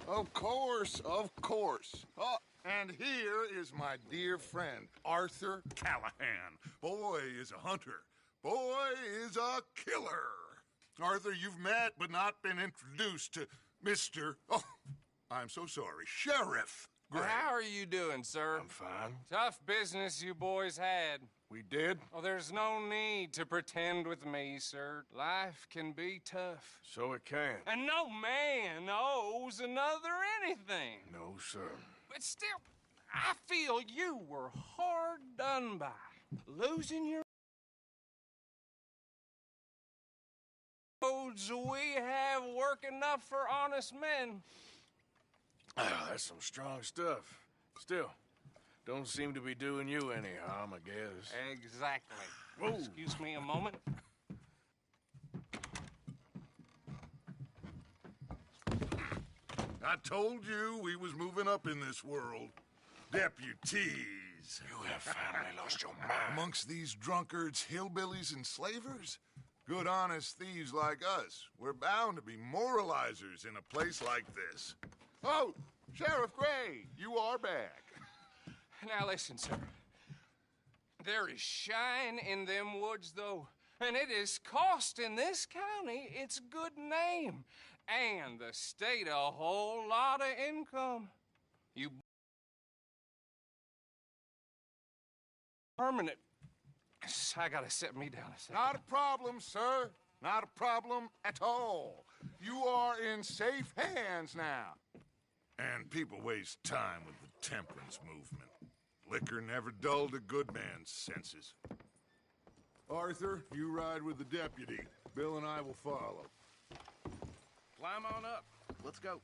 Of course, of course. Oh, and here is my dear friend, Arthur Callahan. Boy is a hunter. Boy is a killer. Arthur, you've met but not been introduced to Mr. Oh, I'm so sorry, Sheriff Gray. How are you doing, sir? I'm fine. Tough business you boys had. We did? Oh, there's no need to pretend with me, sir. Life can be tough. So it can. And no man owes another anything. No, sir. But still, I feel you were hard done by. Losing your roads we have work enough for honest men. Oh, that's some strong stuff. Still, don't seem to be doing you any harm, I guess. Exactly. Whoa. Excuse me a moment. I told you we was moving up in this world. Deputies. You have finally lost your mind. Amongst these drunkards, hillbillies, and slavers? Good, honest thieves like us. We're bound to be moralizers in a place like this. Oh, Sheriff Gray, you are back. Now listen, sir. There is shine in them woods, though, and it is costing this county its good name and the state a whole lot of income. You permanent. I gotta set me down a second. Not a problem, sir. Not a problem at all. You are in safe hands now. And people waste time with the temperance movement. Liquor never dulled a good man's senses. Arthur, you ride with the deputy. Bill and I will follow. Climb on up. Let's go.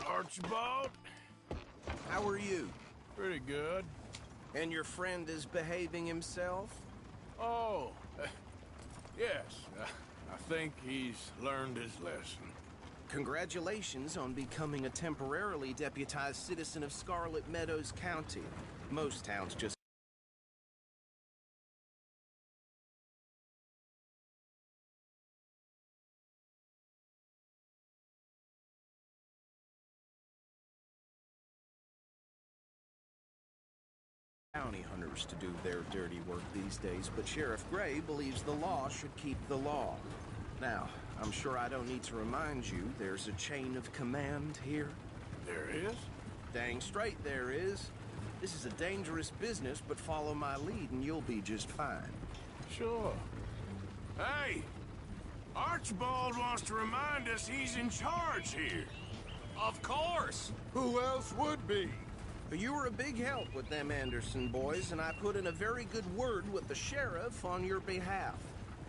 Archibald? How are you? Pretty good. And your friend is behaving himself? Oh, yes. I think he's learned his lesson. Congratulations on becoming a temporarily deputized citizen of Scarlet Meadows County. Most towns just bounty hunters to do their dirty work these days, but Sheriff Gray believes the law should keep the law. Now, I'm sure I don't need to remind you there's a chain of command here. There is? Dang straight there is. This is a dangerous business, but follow my lead and you'll be just fine. Sure. Hey! Archibald wants to remind us he's in charge here. Of course. Who else would be? You were a big help with them Anderson boys, and I put in a very good word with the sheriff on your behalf.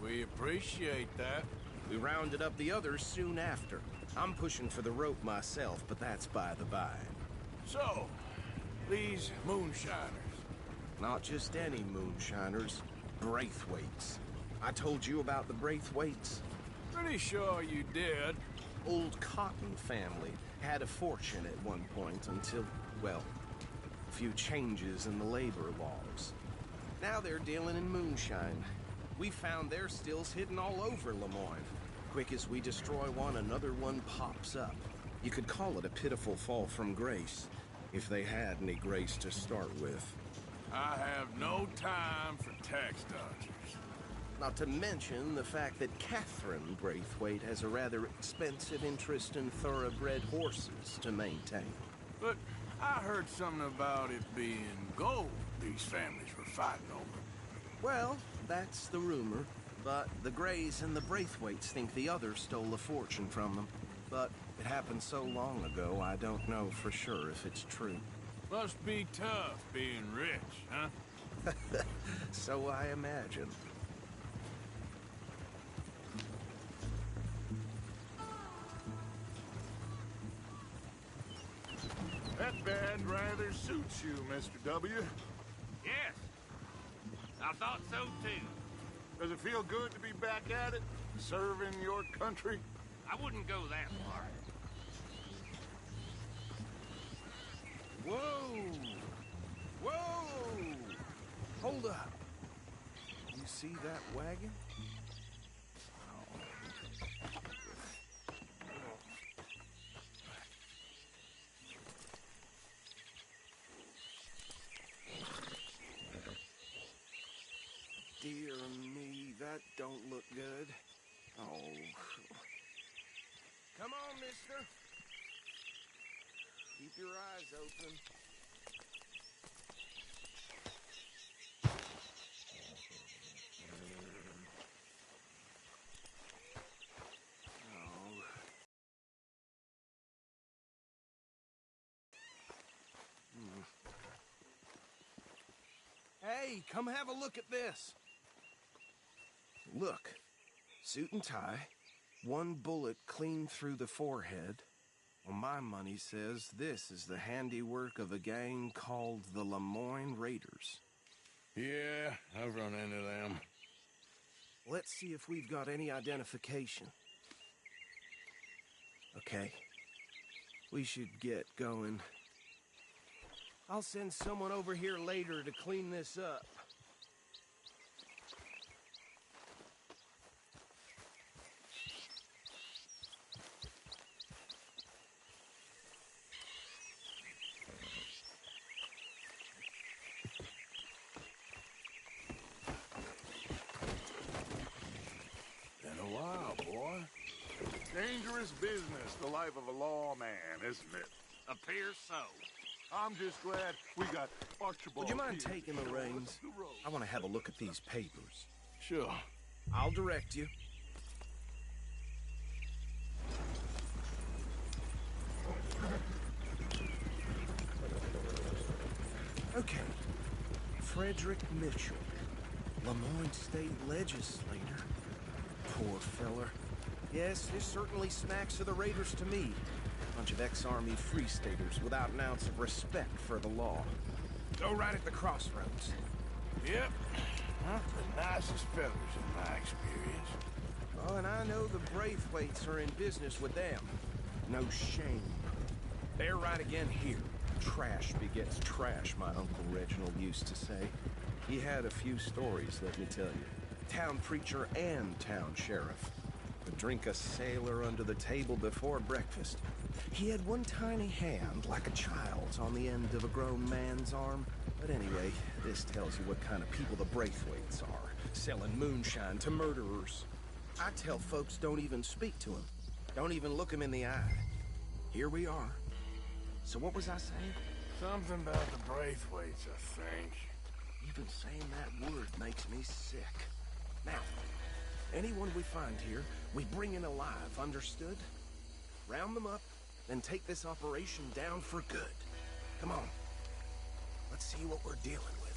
We appreciate that. We rounded up the others soon after. I'm pushing for the rope myself, but that's by the by. So, these moonshiners. Not just any moonshiners, Braithwaites. I told you about the Braithwaites? Pretty sure you did. Old Cotton family had a fortune at one point until, well, a few changes in the labor laws. Now they're dealing in moonshine. We found their stills hidden all over Lemoyne. Quick as we destroy one, another one pops up. You could call it a pitiful fall from grace, if they had any grace to start with. I have no time for tax dodgers. Not to mention the fact that Catherine Braithwaite has a rather expensive interest in thoroughbred horses to maintain. But I heard something about it being gold these families were fighting over. Well, that's the rumor. But the Grays and the Braithwaites think the others stole a fortune from them. But it happened so long ago, I don't know for sure if it's true. Must be tough being rich, huh? So I imagine. That band rather suits you, Mr. W. Yes, I thought so too. Does it feel good to be back at it, serving your country? I wouldn't go that far. Whoa! Whoa! Hold up. You see that wagon? look good. Oh. Come on, mister. Keep your eyes open. Hey, come have a look at this. Look, suit and tie, one bullet clean through the forehead. Well, my money says this is the handiwork of a gang called the Lemoyne Raiders. Yeah, I've run into them. Let's see if we've got any identification. Okay, we should get going. I'll send someone over here later to clean this up. Been a while, boy. Dangerous business, the life of a lawman, isn't it? Appears so. I'm just glad we got Archibald. Would you mind here taking to the show us reins? the road. I want to have a look at these papers. Sure. I'll direct you. Okay. Frederick Mitchell, Lemoyne State Legislator. Poor feller. Yes, this certainly smacks of the Raiders to me. Bunch of ex-Army Free Staters without an ounce of respect for the law. Go right at the crossroads. Yep. The nicest fellas in my experience. Oh, and I know the Braithwaites are in business with them. No shame. They're right again here. Trash begets trash, my Uncle Reginald used to say. He had a few stories, let me tell you. Town preacher and town sheriff. Would drink a sailor under the table before breakfast. He had one tiny hand, like a child's, on the end of a grown man's arm. But anyway, this tells you what kind of people the Braithwaites are. Selling moonshine to murderers. I tell folks don't even speak to him. Don't even look him in the eye. Here we are. So what was I saying? Something about the Braithwaites, I think. Even saying that word makes me sick. Now, anyone we find here, we bring in alive, understood? Round them up, then take this operation down for good. Come on. Let's see what we're dealing with.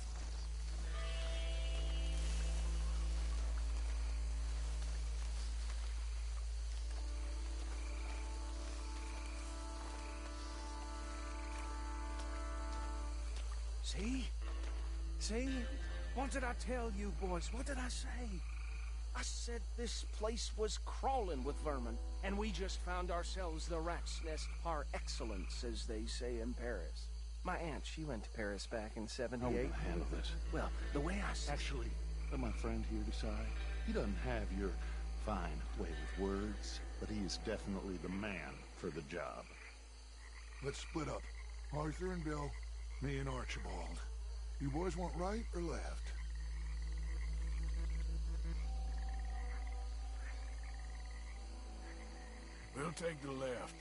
See? See? What did I tell you, boys? What did I say? I said this place was crawling with vermin, and we just found ourselves the rat's nest par excellence, as they say in Paris. My aunt, she went to Paris back in '78. I want to handle this. Well, the way I see Actually, let my friend here decide. He doesn't have your fine way with words, but he is definitely the man for the job. Let's split up. Arthur and Bill, me and Archibald. You boys want right or left? We'll take the left.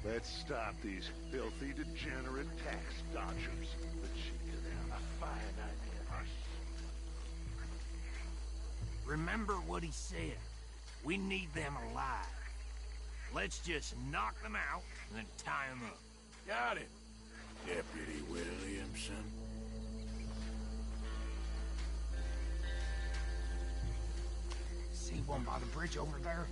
Let's stop these filthy, degenerate tax dodgers. Let's shoot them. A fine idea. Remember what he said. We need them alive. Let's just knock them out and then tie them up. Got it, Deputy Williamson. See one by the bridge over there?